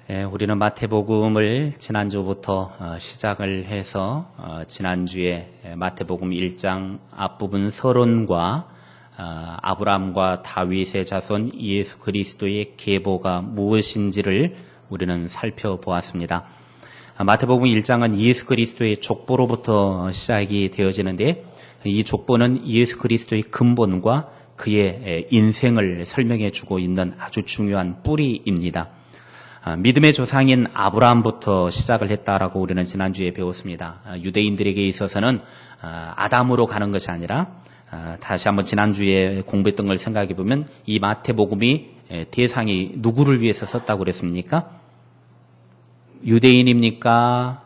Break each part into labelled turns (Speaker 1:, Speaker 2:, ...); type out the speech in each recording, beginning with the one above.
Speaker 1: 우리는 마태복음을 지난주부터 시작을 해서 지난주에 마태복음 1장 앞부분 서론과 아브라함과 다윗의 자손 예수 그리스도의 계보가 무엇인지를 우리는 살펴보았습니다. 마태복음 1장은 예수 그리스도의 족보로부터 시작이 되어지는데 이 족보는 예수 그리스도의 근본과 그의 인생을 설명해 주고 있는 아주 중요한 뿌리입니다. 믿음의 조상인 아브라함부터 시작을 했다라고 우리는 지난주에 배웠습니다. 유대인들에게 있어서는 아담으로 가는 것이 아니라 다시 한번 지난주에 공부했던 걸 생각해 보면 이 마태복음이 대상이 누구를 위해서 썼다고 그랬습니까? 유대인입니까?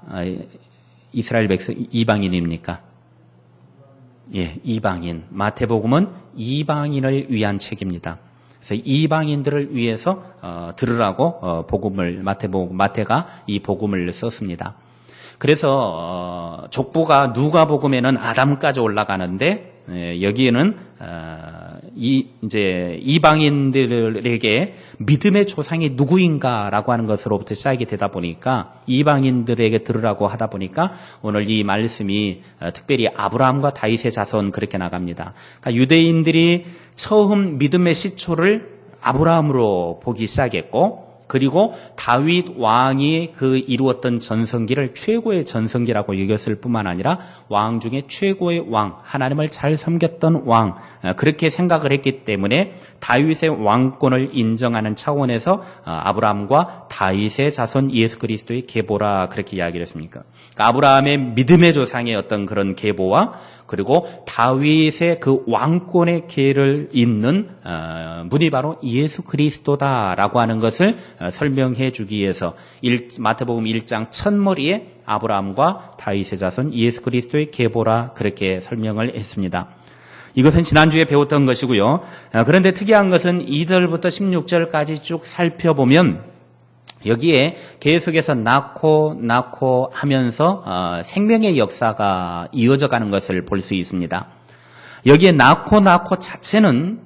Speaker 1: 이스라엘 백성 이방인입니까? 예, 이방인. 마태복음은 이방인을 위한 책입니다. 그래서 이방인들을 위해서 들으라고 마태가 이 복음을 썼습니다. 그래서 족보가 누가복음에는 아담까지 올라가는데 여기에는 이제 이방인들에게 믿음의 조상이 누구인가라고 하는 것으로부터 시작이 되다 보니까 이방인들에게 들으라고 하다 보니까 오늘 이 말씀이 특별히 아브라함과 다윗의 자손 그렇게 나갑니다. 그러니까 유대인들이 처음 믿음의 시초를 아브라함으로 보기 시작했고 그리고 다윗 왕이 그 이루었던 전성기를 최고의 전성기라고 여겼을 뿐만 아니라 왕 중에 최고의 왕, 하나님을 잘 섬겼던 왕, 그렇게 생각을 했기 때문에 다윗의 왕권을 인정하는 차원에서 아브라함과 다윗의 자손 예수 그리스도의 계보라 그렇게 이야기를 했습니까? 그러니까 아브라함의 믿음의 조상의 어떤 그런 계보와 그리고 다윗의 그 왕권의 계를 잇는 분이 바로 예수 그리스도다라고 하는 것을 설명해 주기 위해서 마태복음 1장 첫머리에 아브라함과 다윗의 자손 예수 그리스도의 계보라 그렇게 설명을 했습니다. 이것은 지난주에 배웠던 것이고요. 그런데 특이한 것은 2절부터 16절까지 쭉 살펴보면 여기에 계속해서 낳고 하면서 생명의 역사가 이어져 가는 것을 볼 수 있습니다. 여기에 낳고 자체는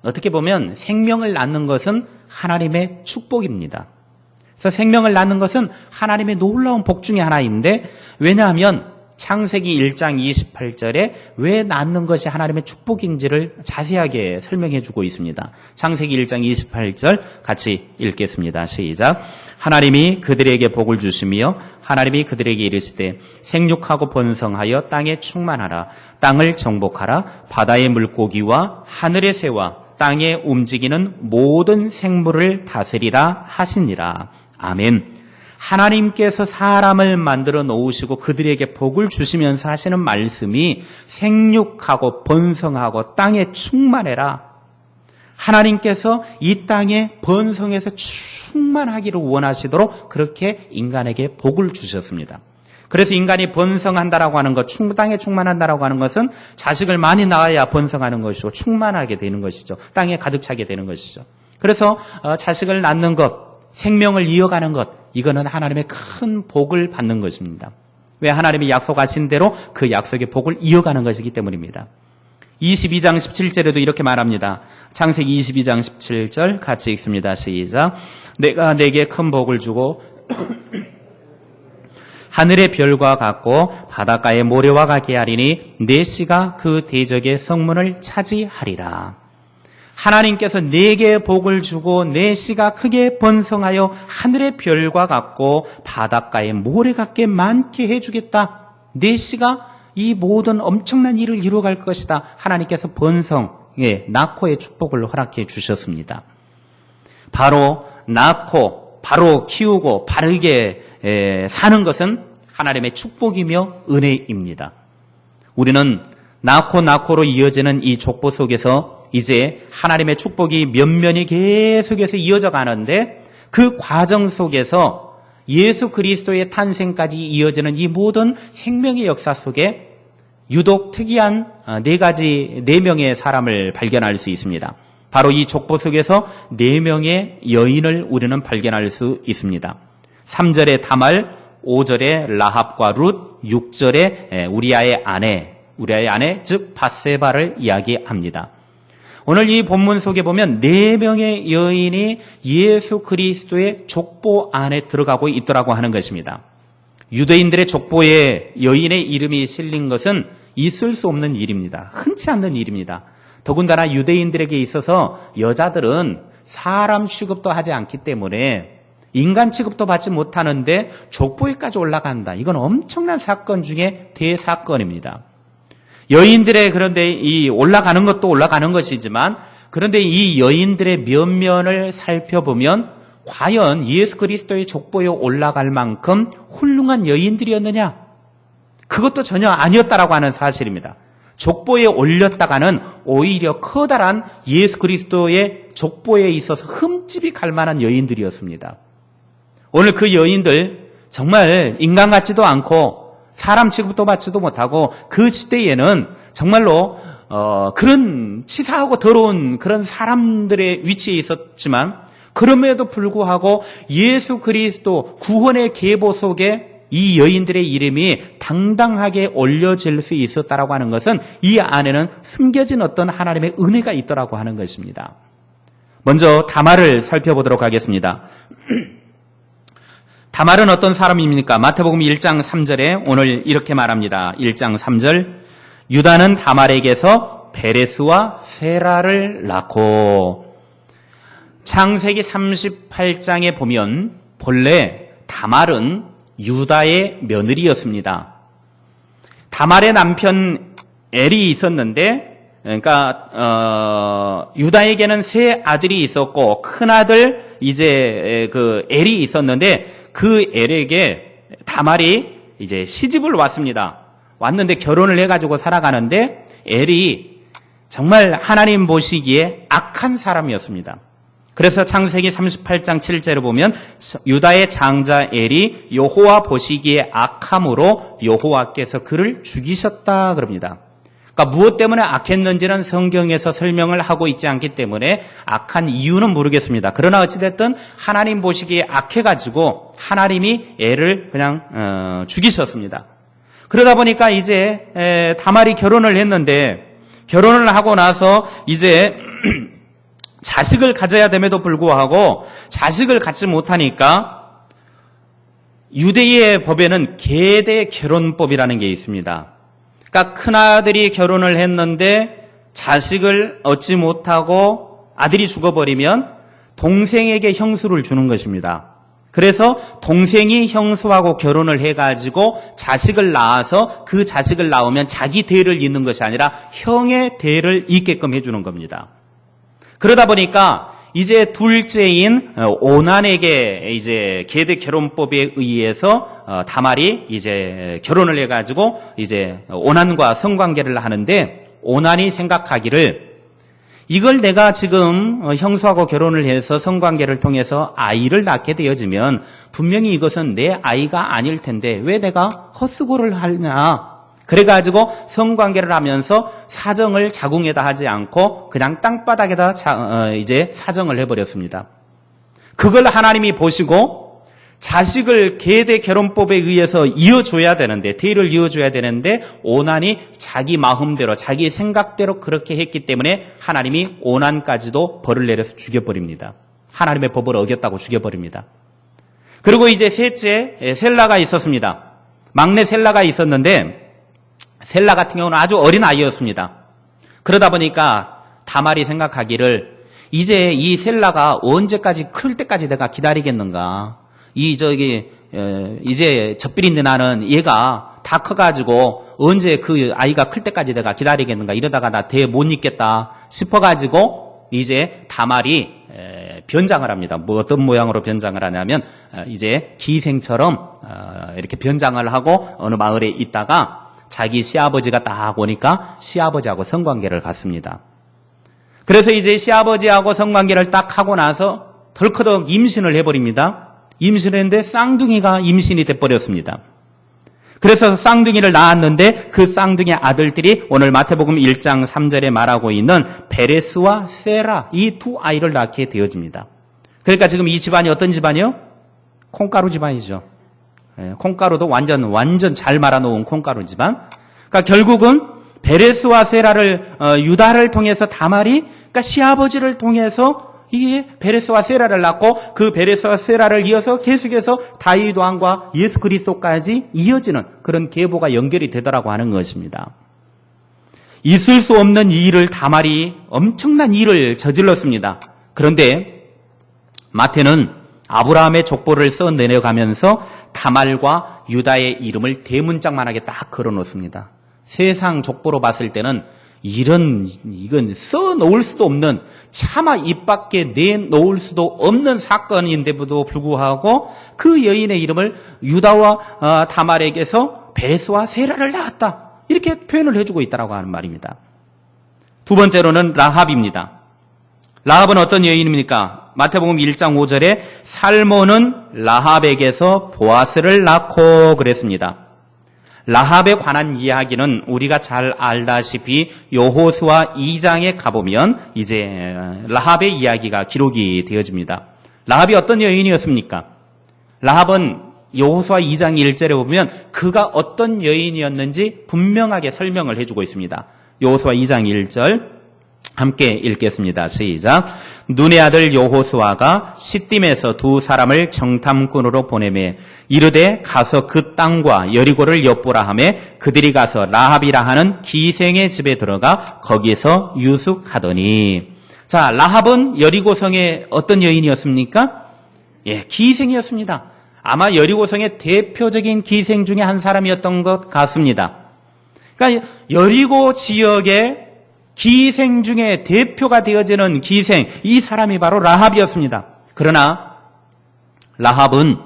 Speaker 1: 어떻게 보면 생명을 낳는 것은 하나님의 축복입니다. 그래서 생명을 낳는 것은 하나님의 놀라운 복 중에 하나인데 왜냐하면 창세기 1장 28절에 왜 낳는 것이 하나님의 축복인지를 자세하게 설명해 주고 있습니다. 창세기 1장 28절 같이 읽겠습니다. 시작. 하나님이 그들에게 복을 주시며 하나님이 그들에게 이르시되 생육하고 번성하여 땅에 충만하라. 땅을 정복하라. 바다의 물고기와 하늘의 새와 땅에 움직이는 모든 생물을 다스리라 하시니라. 아멘. 하나님께서 사람을 만들어 놓으시고 그들에게 복을 주시면서 하시는 말씀이 생육하고 번성하고 땅에 충만해라. 하나님께서 이 땅에 번성해서 충만하기를 원하시도록 그렇게 인간에게 복을 주셨습니다. 그래서 인간이 번성한다라고 하는 것, 땅에 충만한다라고 하는 것은 자식을 많이 낳아야 번성하는 것이고 충만하게 되는 것이죠. 땅에 가득 차게 되는 것이죠. 그래서 자식을 낳는 것, 생명을 이어가는 것, 이거는 하나님의 큰 복을 받는 것입니다. 왜? 하나님이 약속하신 대로 그 약속의 복을 이어가는 것이기 때문입니다. 22장 17절에도 이렇게 말합니다. 창세기 22장 17절 같이 읽습니다. 시작. 내가 내게 큰 복을 주고 하늘의 별과 같고 바닷가의 모래와 같게 하리니 내 씨가 그 대적의 성문을 차지하리라. 하나님께서 내게 복을 주고 내 씨가 크게 번성하여 하늘의 별과 같고 바닷가의 모래 같게 많게 해주겠다. 내 씨가 이 모든 엄청난 일을 이루어갈 것이다. 하나님께서 낳고의 축복을 허락해 주셨습니다. 바로 낳고 바로 키우고 바르게 사는 것은 하나님의 축복이며 은혜입니다. 우리는 낳고로 이어지는 이 족보 속에서 이제 하나님의 축복이 면면이 계속해서 이어져 가는데 그 과정 속에서 예수 그리스도의 탄생까지 이어지는 이 모든 생명의 역사 속에 유독 특이한 네 명의 사람을 발견할 수 있습니다. 바로 이 족보 속에서 4명의 여인을 우리는 발견할 수 있습니다. 3절에 다말, 5절에 라합과 룻, 6절에 우리아의 아내 즉 바세바를 이야기합니다. 오늘 이 본문 속에 보면 4명의 여인이 예수 그리스도의 족보 안에 들어가고 있더라고 하는 것입니다. 유대인들의 족보에 여인의 이름이 실린 것은 있을 수 없는 일입니다. 흔치 않는 일입니다. 더군다나 유대인들에게 있어서 여자들은 사람 취급도 하지 않기 때문에 인간 취급도 받지 못하는데 족보에까지 올라간다. 이건 엄청난 사건 중에 대사건입니다. 여인들의 그런데 이 올라가는 것도 올라가는 것이지만 그런데 이 여인들의 면면을 살펴보면 과연 예수 그리스도의 족보에 올라갈 만큼 훌륭한 여인들이었느냐? 그것도 전혀 아니었다라고 하는 사실입니다. 족보에 올렸다가는 오히려 커다란 예수 그리스도의 족보에 있어서 흠집이 갈 만한 여인들이었습니다. 오늘 그 여인들 정말 인간 같지도 않고 사람 취급도 받지도 못하고 그 시대에는 정말로 그런 치사하고 더러운 그런 사람들의 위치에 있었지만 그럼에도 불구하고 예수 그리스도 구원의 계보 속에 이 여인들의 이름이 당당하게 올려질 수 있었다라고 하는 것은 이 안에는 숨겨진 어떤 하나님의 은혜가 있더라고 하는 것입니다. 먼저 다말을 살펴보도록 하겠습니다. 다말은 어떤 사람입니까? 마태복음 1장 3절에 오늘 이렇게 말합니다. 1장 3절 유다는 다말에게서 베레스와 세라를 낳고 창세기 38장에 보면 본래 다말은 유다의 며느리였습니다. 다말의 남편 엘이 있었는데 그러니까 유다에게는 세 아들이 있었고 큰 아들 이제 그 엘이 있었는데 그 엘에게 다말이 이제 시집을 왔는데 결혼을 해가지고 살아가는데 엘이 정말 하나님 보시기에 악한 사람이었습니다. 그래서 창세기 38장 7절을 보면 유다의 장자 엘이 여호와 보시기에 악함으로 여호와께서 그를 죽이셨다 그럽니다. 그러니까 무엇 때문에 악했는지는 성경에서 설명을 하고 있지 않기 때문에 악한 이유는 모르겠습니다. 그러나 어찌됐든 하나님 보시기에 악해가지고 하나님이 애를 그냥 죽이셨습니다. 그러다 보니까 이제 다말이 결혼을 했는데 결혼을 하고 나서 이제 자식을 가져야 됨에도 불구하고 자식을 갖지 못하니까 유대의 법에는 계대 결혼법이라는 게 있습니다. 그러니까 큰아들이 결혼을 했는데 자식을 얻지 못하고 아들이 죽어버리면 동생에게 형수를 주는 것입니다. 그래서 동생이 형수하고 결혼을 해가지고 자식을 낳아서 그 자식을 낳으면 자기 대를 잇는 것이 아니라 형의 대를 잇게끔 해주는 겁니다. 그러다 보니까 이제 둘째인 오난에게 이제 계대 결혼법에 의해서 다말이 이제 결혼을 해가지고 이제 오난과 성관계를 하는데 오난이 생각하기를 이걸 내가 지금 형수하고 결혼을 해서 성관계를 통해서 아이를 낳게 되어지면 분명히 이것은 내 아이가 아닐 텐데 왜 내가 헛수고를 하냐. 그래가지고 성관계를 하면서 사정을 자궁에다 하지 않고 그냥 땅바닥에다 이제 사정을 해버렸습니다. 그걸 하나님이 보시고 자식을 계대 결혼법에 의해서 이어줘야 되는데 대를 이어줘야 되는데 오난이 자기 마음대로 자기 생각대로 그렇게 했기 때문에 하나님이 오난까지도 벌을 내려서 죽여버립니다. 하나님의 법을 어겼다고 죽여버립니다. 그리고 이제 셋째 셀라가 있었습니다. 막내 셀라가 있었는데 셀라 같은 경우는 아주 어린 아이였습니다. 그러다 보니까 다말이 생각하기를 이제 이 셀라가 언제까지 클 때까지 내가 기다리겠는가. 이제 젖비린내 나는 얘가 다 커가지고 언제 그 아이가 클 때까지 내가 기다리겠는가. 이러다가 나 대 못 잇겠다 싶어가지고 이제 다말이 변장을 합니다. 뭐 어떤 모양으로 변장을 하냐면 이제 기생처럼 이렇게 변장을 하고 어느 마을에 있다가 자기 시아버지가 딱 오니까 시아버지하고 성관계를 갖습니다. 그래서 이제 시아버지하고 성관계를 딱 하고 나서 덜커덕 임신을 해버립니다. 임신을 했는데 쌍둥이가 임신이 돼버렸습니다. 그래서 쌍둥이를 낳았는데 그 쌍둥이 아들들이 오늘 마태복음 1장 3절에 말하고 있는 베레스와 세라 이 두 아이를 낳게 되어집니다. 그러니까 지금 이 집안이 어떤 집안이요? 콩가루 집안이죠. 콩가루도 완전 잘 말아놓은 콩가루 집안. 그러니까 결국은 베레스와 세라를 유다를 통해서 다말이 그러니까 시아버지를 통해서 이게 베레스와 세라를 낳고 그 베레스와 세라를 이어서 계속해서 다윗 왕과 예수 그리스도까지 이어지는 그런 계보가 연결이 되더라고 하는 것입니다. 있을 수 없는 이 일을 다말이 엄청난 일을 저질렀습니다. 그런데 마태는 아브라함의 족보를 써내려가면서 다말과 유다의 이름을 대문짝만하게 딱 걸어놓습니다. 세상 족보로 봤을 때는 이건 써놓을 수도 없는, 차마 입 밖에 내놓을 수도 없는 사건인데도 불구하고 그 여인의 이름을 유다와 다말에게서 베레스와 세라를 낳았다, 이렇게 표현을 해주고 있다고 하는 말입니다. 두 번째로는 라합입니다. 라합은 어떤 여인입니까? 마태복음 1장 5절에 살몬은 라합에게서 보아스를 낳고 그랬습니다. 라합에 관한 이야기는 우리가 잘 알다시피 여호수아 2장에 가보면 이제 라합의 이야기가 기록이 되어집니다. 라합이 어떤 여인이었습니까? 라합은 여호수아 2장 1절에 보면 그가 어떤 여인이었는지 분명하게 설명을 해주고 있습니다. 여호수아 2장 1절 함께 읽겠습니다. 시작. 눈의 아들 여호수아가 시딤에서 두 사람을 정탐꾼으로 보내매 이르되 가서 그 땅과 여리고를 엿보라 하매 그들이 가서 라합이라 하는 기생의 집에 들어가 거기서 유숙하더니. 자, 라합은 여리고성의 어떤 여인이었습니까? 기생이었습니다. 아마 여리고성의 대표적인 기생 중에 한 사람이었던 것 같습니다. 그러니까 여리고 지역의 기생 중에 대표가 되어지는 기생, 이 사람이 바로 라합이었습니다. 그러나 라합은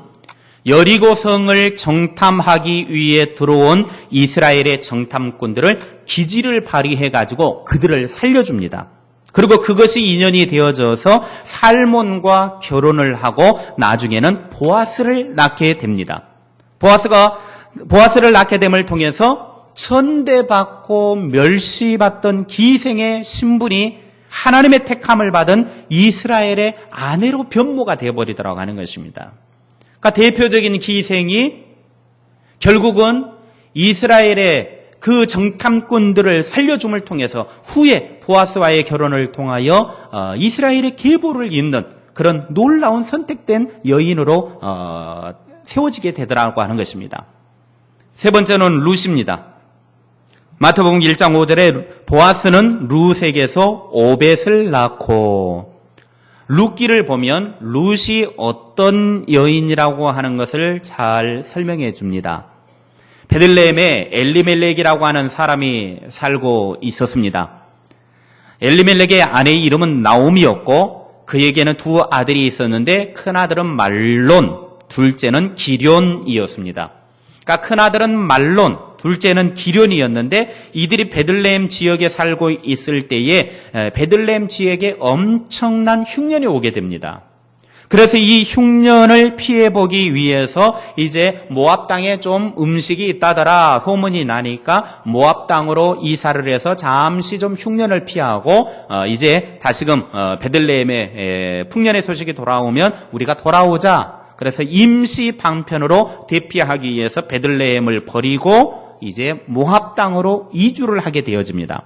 Speaker 1: 여리고성을 정탐하기 위해 들어온 이스라엘의 정탐꾼들을 기지를 발휘해가지고 그들을 살려줍니다. 그리고 그것이 인연이 되어져서 살몬과 결혼을 하고 나중에는 보아스를 낳게 됩니다. 보아스를 낳게 됨을 통해서 천대받고 멸시받던 기생의 신분이 하나님의 택함을 받은 이스라엘의 아내로 변모가 되어버리더라고 하는 것입니다. 그러니까 대표적인 기생이 결국은 이스라엘의 그 정탐꾼들을 살려줌을 통해서 후에 보아스와의 결혼을 통하여 이스라엘의 계보를 잇는 그런 놀라운 선택된 여인으로 세워지게 되더라고 하는 것입니다. 세 번째는 룻입니다. 마태복음 1장 5절에 보아스는 룻에게서 오벳을 낳고, 룻기를 보면 룻이 어떤 여인이라고 하는 것을 잘 설명해 줍니다. 베들레헴에 엘리멜렉이라고 하는 사람이 살고 있었습니다. 엘리멜렉의 아내의 이름은 나오미였고 그에게는 두 아들이 있었는데 큰아들은 말론, 둘째는 기럨이었습니다. 그러니까 큰아들은 말론, 둘째는 기럨이었는데 이들이 베들레헴 지역에 살고 있을 때에 베들레헴 지역에 엄청난 흉년이 오게 됩니다. 그래서 이 흉년을 피해보기 위해서 이제 모압 땅에 좀 음식이 있다더라 소문이 나니까 모압 땅으로 이사를 해서 잠시 좀 흉년을 피하고 이제 다시금 베들레헴의 풍년의 소식이 돌아오면 우리가 돌아오자. 그래서 임시 방편으로 대피하기 위해서 베들레헴을 버리고 이제 모압 땅으로 이주를 하게 되어집니다.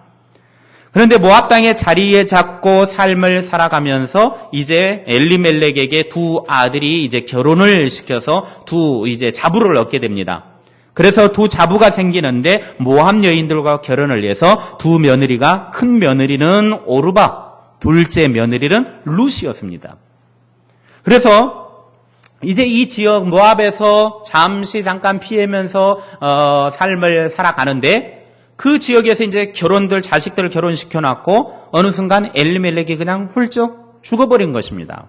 Speaker 1: 그런데 모압 땅의 자리에 잡고 삶을 살아가면서 이제 엘리멜렉에게 두 아들이 이제 결혼을 시켜서 두 이제 자부를 얻게 됩니다. 그래서 두 자부가 생기는데 모압 여인들과 결혼을 해서 두 며느리가, 큰 며느리는 오르바, 둘째 며느리는 룻이었습니다. 그래서 이제 이 지역 모압에서 잠깐 피하면서 삶을 살아가는데 그 지역에서 이제 자식들을 결혼시켜놨고 어느 순간 엘리멜렉이 그냥 훌쩍 죽어버린 것입니다.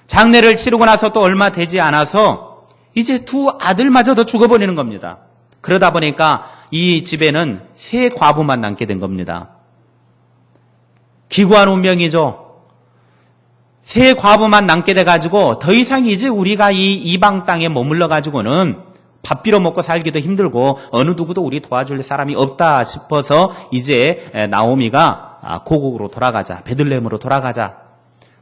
Speaker 1: 장례를 치르고 나서 또 얼마 되지 않아서 이제 두 아들마저도 죽어버리는 겁니다. 그러다 보니까 이 집에는 세 과부만 남게 된 겁니다. 기구한 운명이죠. 세 과부만 남게 돼가지고 더 이상 이제 우리가 이 이방 땅에 머물러 가지고는 밥 빌어 먹고 살기도 힘들고 어느 누구도 우리 도와줄 사람이 없다 싶어서 이제 나오미가 고국으로 돌아가자, 베들레헴으로 돌아가자.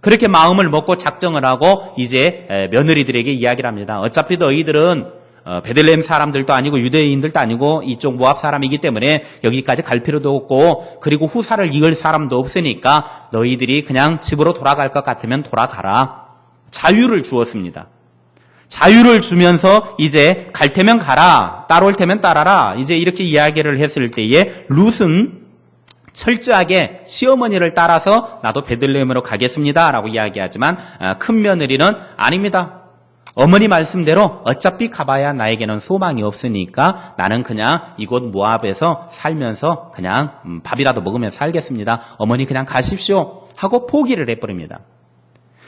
Speaker 1: 그렇게 마음을 먹고 작정을 하고 이제 며느리들에게 이야기를 합니다. 어차피 너희들은 베들레헴 사람들도 아니고 유대인들도 아니고 이쪽 모압 사람이기 때문에 여기까지 갈 필요도 없고 그리고 후사를 이을 사람도 없으니까 너희들이 그냥 집으로 돌아갈 것 같으면 돌아가라. 자유를 주었습니다. 자유를 주면서 이제 갈 테면 가라, 따라올 테면 따라라. 이제 이렇게 이야기를 했을 때에 룻은 철저하게 시어머니를 따라서 나도 베들레헴으로 가겠습니다라고 이야기하지만 큰 며느리는 아닙니다. 어머니 말씀대로 어차피 가봐야 나에게는 소망이 없으니까 나는 그냥 이곳 모압에서 살면서 그냥 밥이라도 먹으면서 살겠습니다. 어머니 그냥 가십시오 하고 포기를 해버립니다.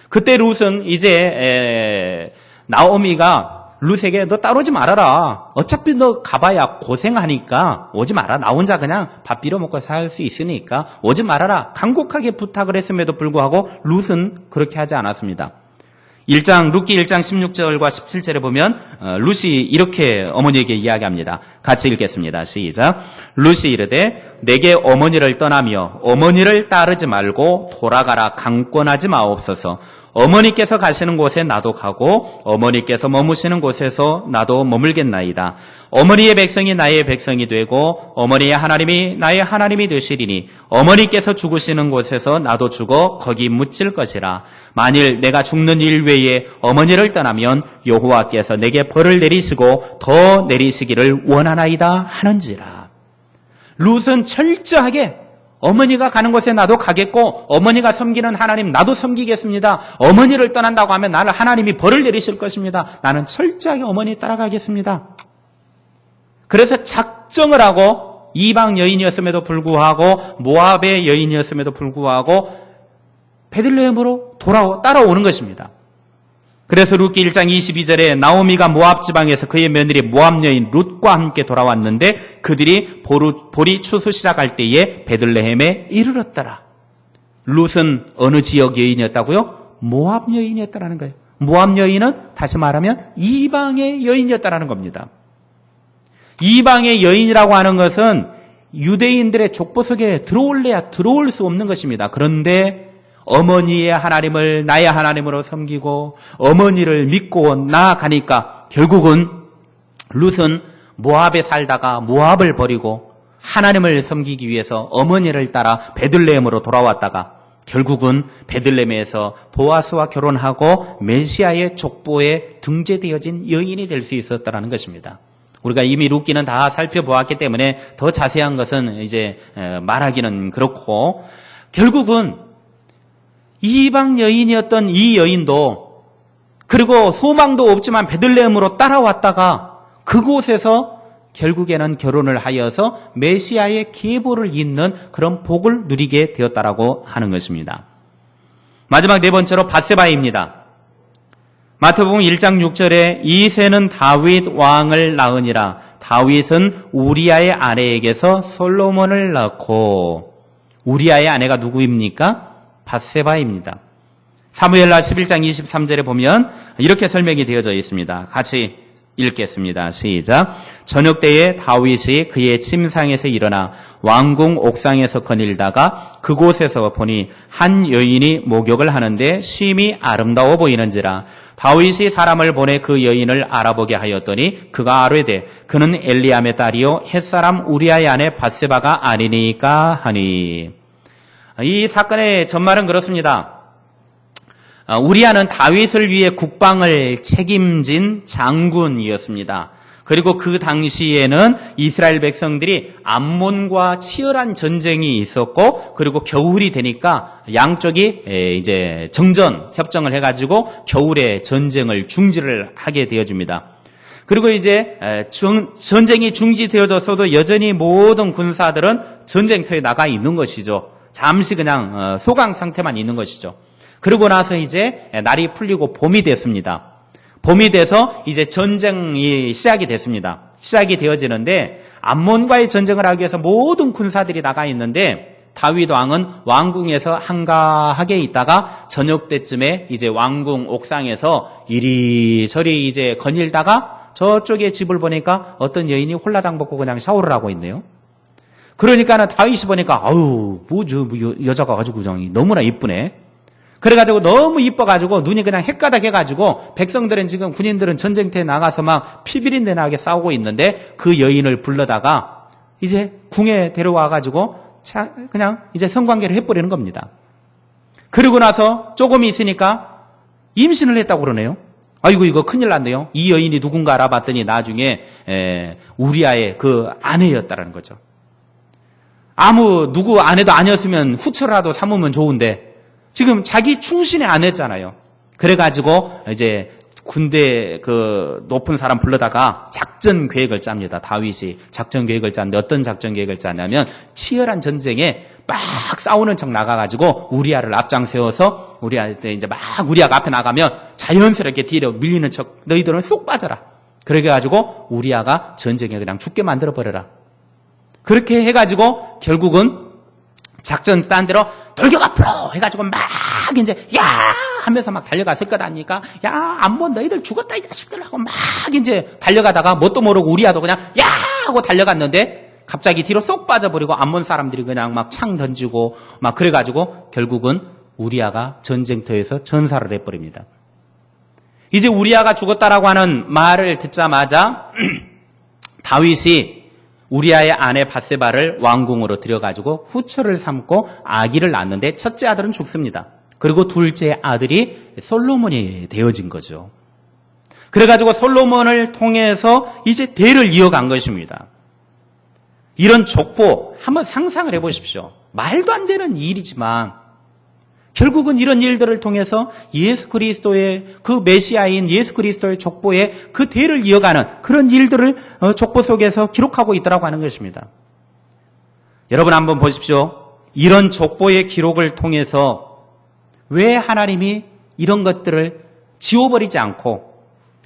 Speaker 1: 그때 룻은 이제 나오미가 룻에게 너 따라오지 말아라. 어차피 너 가봐야 고생하니까 오지 마라. 나 혼자 그냥 밥 비려 먹고 살 수 있으니까 오지 말아라. 간곡하게 부탁을 했음에도 불구하고 룻은 그렇게 하지 않았습니다. 룻기 1장 16절과 17절에 보면 룻이 이렇게 어머니에게 이야기합니다. 같이 읽겠습니다. 시작. 룻이 이르되 내게 어머니를 떠나며 어머니를 따르지 말고 돌아가라. 강권하지 마옵소서. 어머니께서 가시는 곳에 나도 가고 어머니께서 머무시는 곳에서 나도 머물겠나이다. 어머니의 백성이 나의 백성이 되고 어머니의 하나님이 나의 하나님이 되시리니 어머니께서 죽으시는 곳에서 나도 죽어 거기 묻힐 것이라. 만일 내가 죽는 일 외에 어머니를 떠나면 여호와께서 내게 벌을 내리시고 더 내리시기를 원하나이다 하는지라. 룻은 철저하게 어머니가 가는 곳에 나도 가겠고 어머니가 섬기는 하나님 나도 섬기겠습니다. 어머니를 떠난다고 하면 나를 하나님이 벌을 내리실 것입니다. 나는 철저하게 어머니 따라가겠습니다. 그래서 작정을 하고 이방 여인이었음에도 불구하고 모압의 여인이었음에도 불구하고 베들레헴으로 따라오는 것입니다. 그래서 룻기 1장 22절에 나오미가 모압 지방에서 그의 며느리 모압 여인 룻과 함께 돌아왔는데 그들이 보리 추수 시작할 때에 베들레헴에 이르렀더라. 룻은 어느 지역 여인이었다고요? 모압 여인이었다라는 거예요. 모압 여인은 다시 말하면 이방의 여인이었다라는 겁니다. 이방의 여인이라고 하는 것은 유대인들의 족보 속에 들어올래야 들어올 수 없는 것입니다. 그런데 어머니의 하나님을 나의 하나님으로 섬기고 어머니를 믿고 나아가니까 결국은 룻은 모압에 살다가 모압을 버리고 하나님을 섬기기 위해서 어머니를 따라 베들레헴으로 돌아왔다가 결국은 베들레헴에서 보아스와 결혼하고 메시아의 족보에 등재되어진 여인이 될 수 있었다는 것입니다. 우리가 이미 룻기는 다 살펴보았기 때문에 더 자세한 것은 이제 말하기는 그렇고 결국은 이방 여인이었던 이 여인도 그리고 소망도 없지만 베들레헴으로 따라왔다가 그곳에서 결국에는 결혼을 하여서 메시아의 계보를 잇는 그런 복을 누리게 되었다라고 하는 것입니다. 마지막 네 번째로 밧세바입니다. 마태복음 1장 6절에 이새는 다윗 왕을 낳으니라. 다윗은 우리아의 아내에게서 솔로몬을 낳고 우리아의 아내가 누구입니까? 밧세바입니다. 사무엘하 11장 23절에 보면 이렇게 설명이 되어져 있습니다. 같이 읽겠습니다. 시작. 저녁 때에 다윗이 그의 침상에서 일어나 왕궁 옥상에서 거닐다가 그곳에서 보니 한 여인이 목욕을 하는데 심히 아름다워 보이는지라. 다윗이 사람을 보내 그 여인을 알아보게 하였더니 그가 아뢰되 그는 엘리암의 딸이요 햇사람 우리아의 아내 밧세바가 아니니까 하니. 이 사건의 전말은 그렇습니다. 우리아는 다윗을 위해 국방을 책임진 장군이었습니다. 그리고 그 당시에는 이스라엘 백성들이 암몬과 치열한 전쟁이 있었고 그리고 겨울이 되니까 양쪽이 이제 정전 협정을 해가지고 겨울에 전쟁을 중지를 하게 되어집니다. 그리고 이제 전쟁이 중지되어졌어도 여전히 모든 군사들은 전쟁터에 나가 있는 것이죠. 잠시 그냥 소강 상태만 있는 것이죠. 그러고 나서 이제 날이 풀리고 봄이 됐습니다. 봄이 돼서 이제 전쟁이 시작이 됐습니다. 시작이 되어지는데 암몬과의 전쟁을 하기 위해서 모든 군사들이 나가 있는데 다윗 왕은 왕궁에서 한가하게 있다가 저녁 때쯤에 이제 왕궁 옥상에서 이리저리 이제 거닐다가 저쪽에 집을 보니까 어떤 여인이 홀라당 벗고 그냥 샤워를 하고 있네요. 그러니까는 다윗이 보니까 아유 뭐 여자가 가지고 너무나 이쁘네. 그래가지고 너무 이뻐가지고 눈이 그냥 헷가닥해가지고 백성들은 지금 군인들은 전쟁터에 나가서 막 피비린내 나게 싸우고 있는데 그 여인을 불러다가 이제 궁에 데려와가지고 그냥 이제 성관계를 해버리는 겁니다. 그리고 나서 조금 있으니까 임신을 했다고 그러네요. 아이고 이거 큰일 났네요. 이 여인이 누군가 알아봤더니 나중에 우리아의 그 아내였다라는 거죠. 누구 아내도 아니었으면 후처라도 삼으면 좋은데 지금 자기 충신의 아내잖아요. 그래가지고 이제 군대 그 높은 사람 불러다가 작전 계획을 짭니다. 다윗이 작전 계획을 짰는데 어떤 작전 계획을 짰냐면 치열한 전쟁에 막 싸우는 척 나가가지고 우리아를 앞장 세워서 우리아한테 이제 막 우리아가 앞에 나가면 자연스럽게 뒤로 밀리는 척 너희들은 쏙 빠져라. 그래가지고 우리아가 전쟁에 그냥 죽게 만들어 버려라. 그렇게 해가지고 결국은 작전 딴 대로 돌격 앞으로 해가지고 막 이제 야 하면서 막 달려갔을 것 아닙니까? 야 암몬 너희들 죽었다 이 자식들 하고 막 이제 달려가다가 뭣도 모르고 우리아도 그냥 야 하고 달려갔는데 갑자기 뒤로 쏙 빠져버리고 암몬 사람들이 그냥 막 창 던지고 막 그래가지고 결국은 우리아가 전쟁터에서 전사를 해버립니다. 이제 우리아가 죽었다라고 하는 말을 듣자마자 다윗이 우리아의 아내 밧세바를 왕궁으로 들여가지고 후처를 삼고 아기를 낳는데 첫째 아들은 죽습니다. 그리고 둘째 아들이 솔로몬이 되어진 거죠. 그래가지고 솔로몬을 통해서 이제 대를 이어간 것입니다. 이런 족보 한번 상상을 해보십시오. 말도 안 되는 일이지만 결국은 이런 일들을 통해서 예수 그리스도의 그 메시아인 예수 그리스도의 족보에 그 대를 이어가는 그런 일들을 족보 속에서 기록하고 있더라고 하는 것입니다. 여러분 한번 보십시오. 이런 족보의 기록을 통해서 왜 하나님이 이런 것들을 지워버리지 않고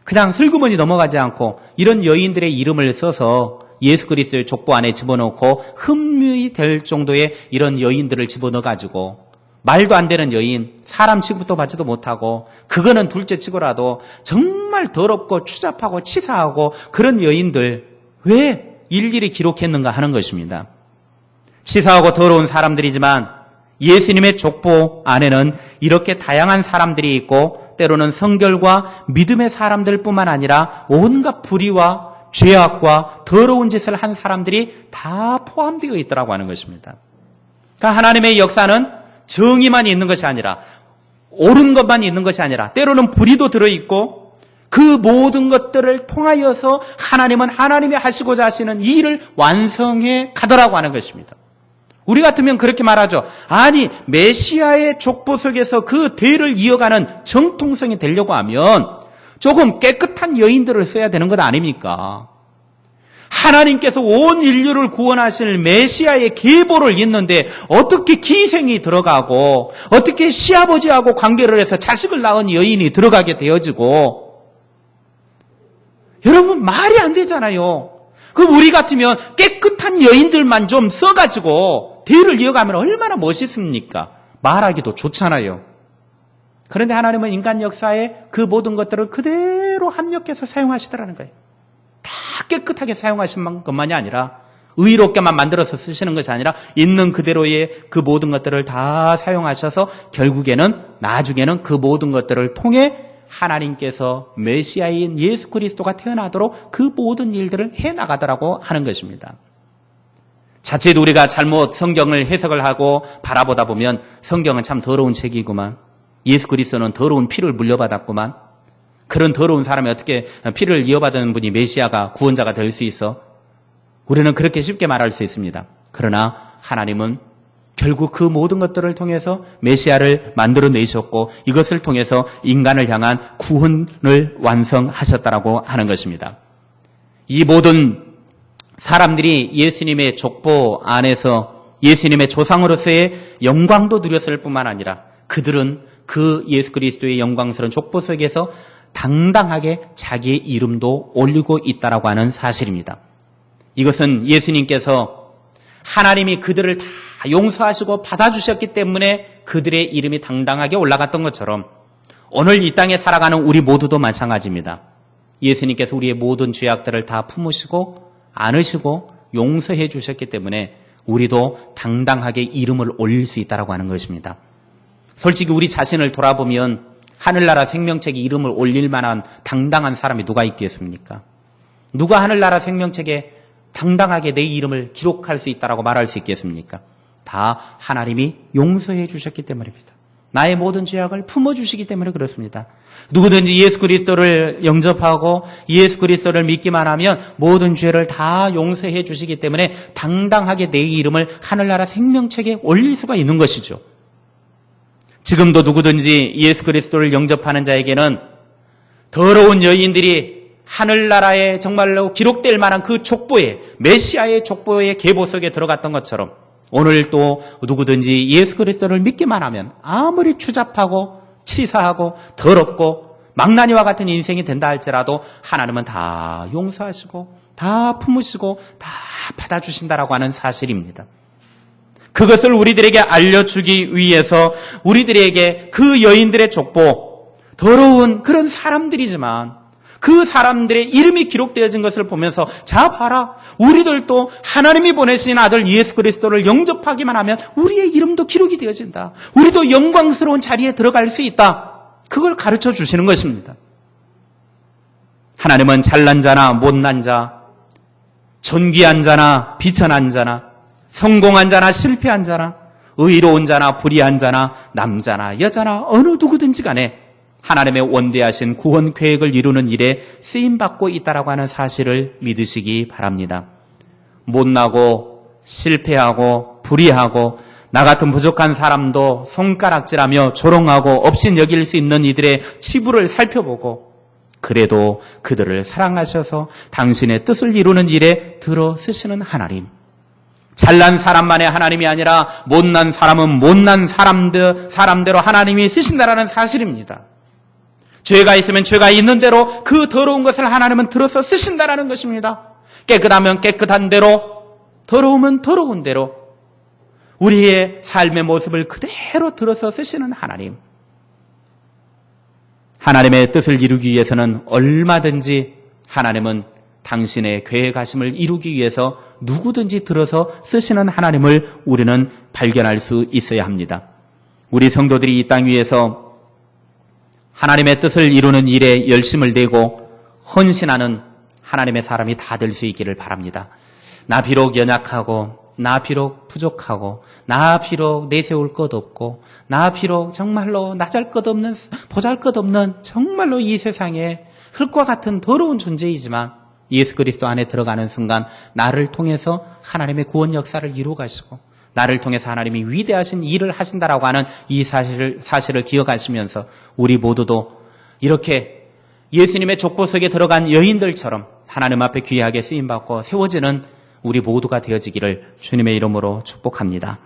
Speaker 1: 그냥 슬그머니 넘어가지 않고 이런 여인들의 이름을 써서 예수 그리스도의 족보 안에 집어넣고 흠이 될 정도의 이런 여인들을 집어넣어가지고 말도 안 되는 여인, 사람 취급도 받지도 못하고 그거는 둘째 치고라도 정말 더럽고 추잡하고 치사하고 그런 여인들 왜 일일이 기록했는가 하는 것입니다. 치사하고 더러운 사람들이지만 예수님의 족보 안에는 이렇게 다양한 사람들이 있고 때로는 성결과 믿음의 사람들뿐만 아니라 온갖 불의와 죄악과 더러운 짓을 한 사람들이 다 포함되어 있더라고 하는 것입니다. 그러니까 하나님의 역사는 정의만 있는 것이 아니라 옳은 것만 있는 것이 아니라 때로는 불의도 들어있고 그 모든 것들을 통하여서 하나님은 하나님이 하시고자 하시는 이 일을 완성해 가더라고 하는 것입니다. 우리 같으면 그렇게 말하죠. 아니 메시아의 족보 속에서 그 대를 이어가는 정통성이 되려고 하면 조금 깨끗한 여인들을 써야 되는 것 아닙니까? 하나님께서 온 인류를 구원하실 메시아의 계보를 잇는데 어떻게 기생이 들어가고 어떻게 시아버지하고 관계를 해서 자식을 낳은 여인이 들어가게 되어지고 여러분 말이 안 되잖아요. 그럼 우리 같으면 깨끗한 여인들만 좀 써가지고 대를 이어가면 얼마나 멋있습니까? 말하기도 좋잖아요. 그런데 하나님은 인간 역사에 그 모든 것들을 그대로 합력해서 사용하시더라는 거예요. 다 깨끗하게 사용하신 것만이 아니라 의롭게만 만들어서 쓰시는 것이 아니라 있는 그대로의 그 모든 것들을 다 사용하셔서 결국에는 나중에는 그 모든 것들을 통해 하나님께서 메시아인 예수 그리스도가 태어나도록 그 모든 일들을 해나가더라고 하는 것입니다. 자칫 우리가 잘못 성경을 해석을 하고 바라보다 보면 성경은 참 더러운 책이구만. 예수 그리스도는 더러운 피를 물려받았구만. 그런 더러운 사람이 어떻게 피를 이어받은 분이 메시아가 구원자가 될 수 있어? 우리는 그렇게 쉽게 말할 수 있습니다. 그러나 하나님은 결국 그 모든 것들을 통해서 메시아를 만들어내셨고 이것을 통해서 인간을 향한 구원을 완성하셨다라고 하는 것입니다. 이 모든 사람들이 예수님의 족보 안에서 예수님의 조상으로서의 영광도 누렸을 뿐만 아니라 그들은 그 예수 그리스도의 영광스러운 족보 속에서 당당하게 자기의 이름도 올리고 있다라고 하는 사실입니다. 이것은 예수님께서 하나님이 그들을 다 용서하시고 받아주셨기 때문에 그들의 이름이 당당하게 올라갔던 것처럼 오늘 이 땅에 살아가는 우리 모두도 마찬가지입니다. 예수님께서 우리의 모든 죄악들을 다 품으시고 안으시고 용서해 주셨기 때문에 우리도 당당하게 이름을 올릴 수 있다라고 하는 것입니다. 솔직히 우리 자신을 돌아보면 하늘나라 생명책에 이름을 올릴 만한 당당한 사람이 누가 있겠습니까? 누가 하늘나라 생명책에 당당하게 내 이름을 기록할 수 있다라고 말할 수 있겠습니까? 다 하나님이 용서해 주셨기 때문입니다. 나의 모든 죄악을 품어주시기 때문에 그렇습니다. 누구든지 예수 그리스도를 영접하고 예수 그리스도를 믿기만 하면 모든 죄를 다 용서해 주시기 때문에 당당하게 내 이름을 하늘나라 생명책에 올릴 수가 있는 것이죠. 지금도 누구든지 예수 그리스도를 영접하는 자에게는 더러운 여인들이 하늘나라에 정말로 기록될 만한 그 족보에, 메시아의 족보의 계보 속에 들어갔던 것처럼 오늘 또 누구든지 예수 그리스도를 믿기만 하면 아무리 추잡하고 치사하고 더럽고 망나니와 같은 인생이 된다 할지라도 하나님은 다 용서하시고 다 품으시고 다 받아주신다라고 하는 사실입니다. 그것을 우리들에게 알려주기 위해서 우리들에게 그 여인들의 족보, 더러운 그런 사람들이지만 그 사람들의 이름이 기록되어진 것을 보면서 자 봐라, 우리들도 하나님이 보내신 아들 예수 그리스도를 영접하기만 하면 우리의 이름도 기록이 되어진다. 우리도 영광스러운 자리에 들어갈 수 있다. 그걸 가르쳐 주시는 것입니다. 하나님은 잘난 자나 못난 자, 존귀한 자나 비천한 자나 성공한 자나 실패한 자나 의로운 자나 불의한 자나 남자나 여자나 어느 누구든지 간에 하나님의 원대하신 구원 계획을 이루는 일에 쓰임받고 있다라고 하는 사실을 믿으시기 바랍니다. 못나고 실패하고 불의하고 나 같은 부족한 사람도 손가락질하며 조롱하고 업신 여길 수 있는 이들의 치부를 살펴보고 그래도 그들을 사랑하셔서 당신의 뜻을 이루는 일에 들어 쓰시는 하나님. 잘난 사람만의 하나님이 아니라 못난 사람은 못난 사람대로 하나님이 쓰신다라는 사실입니다. 죄가 있으면 죄가 있는 대로 그 더러운 것을 하나님은 들어서 쓰신다라는 것입니다. 깨끗하면 깨끗한 대로, 더러우면 더러운 대로 우리의 삶의 모습을 그대로 들어서 쓰시는 하나님. 하나님의 뜻을 이루기 위해서는 얼마든지 하나님은 당신의 계획하심을 이루기 위해서 누구든지 들어서 쓰시는 하나님을 우리는 발견할 수 있어야 합니다. 우리 성도들이 이 땅 위에서 하나님의 뜻을 이루는 일에 열심을 내고 헌신하는 하나님의 사람이 다 될 수 있기를 바랍니다. 나 비록 연약하고 나 비록 부족하고 나 비록 내세울 것 없고 나 비록 정말로 보잘것없는 정말로 이 세상에 흙과 같은 더러운 존재이지만 예수 그리스도 안에 들어가는 순간 나를 통해서 하나님의 구원 역사를 이루어 가시고 나를 통해서 하나님이 위대하신 일을 하신다라고 하는 이 사실을 기억하시면서 우리 모두도 이렇게 예수님의 족보 속에 들어간 여인들처럼 하나님 앞에 귀하게 쓰임받고 세워지는 우리 모두가 되어지기를 주님의 이름으로 축복합니다.